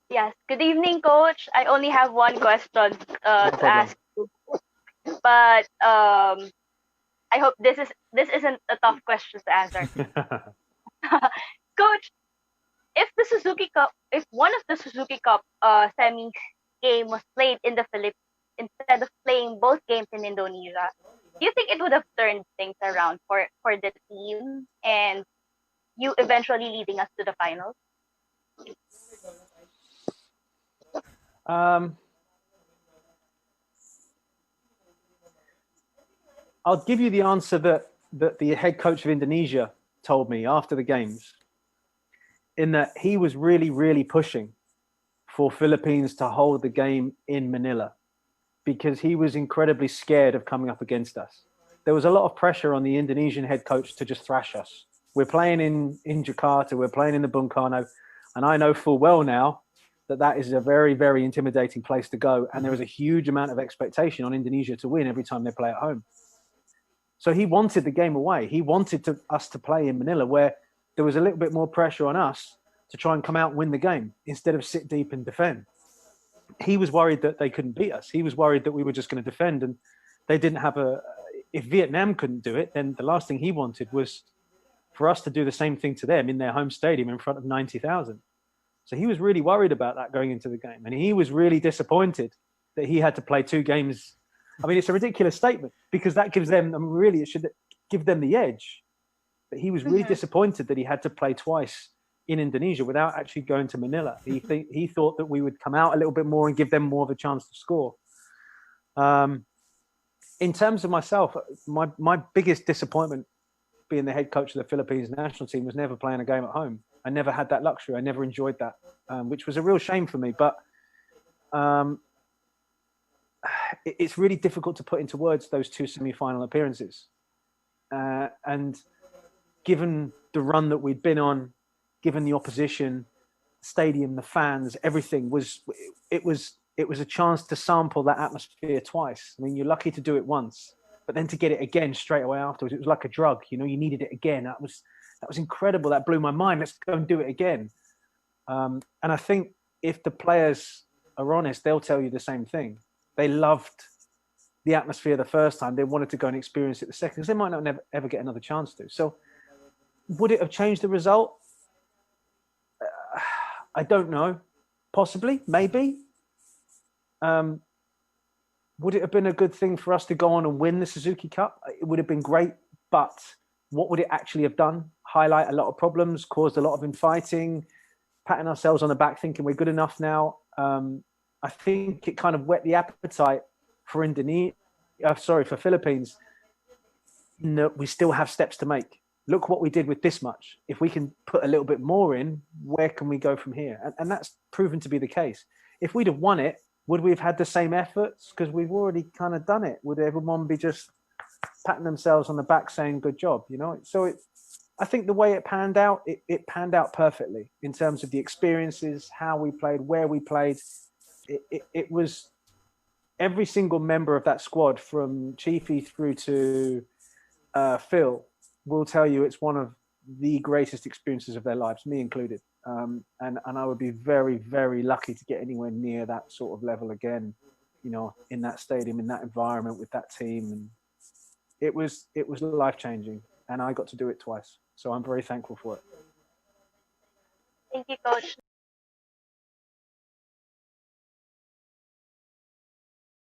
Yes. Good evening, Coach. I only have one question No to problem. ask you, but I hope this isn't a tough question to answer. Coach, if the Suzuki Cup, if one of the Suzuki Cup semi game was played in the Philippines instead of playing both games in Indonesia, do you think it would have turned things around for the team and you eventually leading us to the finals? um, I'll give you the answer that the head coach of Indonesia told me after the games, in that he was really, really pushing for Philippines to hold the game in Manila because he was incredibly scared of coming up against us. There was a lot of pressure on the Indonesian head coach to just thrash us. We're playing in Jakarta, we're playing in the Bung Karno, and I know full well now that that is a very, very intimidating place to go. And there is a huge amount of expectation on Indonesia to win every time they play at home. So he wanted the game away. He wanted us to play in Manila, where there was a little bit more pressure on us to try and come out and win the game instead of sit deep and defend. He was worried that they couldn't beat us. He was worried that we were just going to defend, and they didn't have a. If Vietnam couldn't do it, then the last thing he wanted was for us to do the same thing to them in their home stadium in front of 90,000. So he was really worried about that going into the game, and he was really disappointed that he had to play two games. I mean, it's a ridiculous statement because that gives them. I mean, really, it should give them the edge. But he was really Mm-hmm. disappointed that he had to play twice in Indonesia without actually going to Manila. He thought that we would come out a little bit more and give them more of a chance to score. Um, in terms of myself, my biggest disappointment being the head coach of the Philippines national team was never playing a game at home. I never had that luxury. I never enjoyed that, which was a real shame for me. But um, it's really difficult to put into words those two semi-final appearances. And given the run that we'd been on, given the opposition, stadium, the fans, everything it was a chance to sample that atmosphere twice. I mean, you're lucky to do it once, but then to get it again straight away afterwards, it was like a drug. You know, you needed it again. That was incredible. That blew my mind. Let's go and do it again. And I think if the players are honest, they'll tell you the same thing. They loved the atmosphere the first time. They wanted to go and experience it the second because they might not ever get another chance to. So, would it have changed the result? I don't know. Possibly, maybe. Um, would it have been a good thing for us to go on and win the Suzuki Cup? It would have been great, but what would it actually have done? Highlight a lot of problems, caused a lot of infighting, patting ourselves on the back, thinking we're good enough now. I think it kind of whet the appetite for Indonesia. For Philippines. No, we still have steps to make. Look what we did with this much. If we can put a little bit more in, where can we go from here? And that's proven to be the case. If we'd have won it, would we have had the same efforts? Because we've already kind of done it. Would everyone be just patting themselves on the back saying good job? You know, I think the way it panned out, it panned out perfectly in terms of the experiences, how we played, where we played. It was every single member of that squad, from Chiefy through to Phil, will tell you it's one of the greatest experiences of their lives, me included. And I would be very, very lucky to get anywhere near that sort of level again, you know, in that stadium, in that environment, with that team. And it was life changing, and I got to do it twice. So I'm very thankful for it. Thank you, Coach.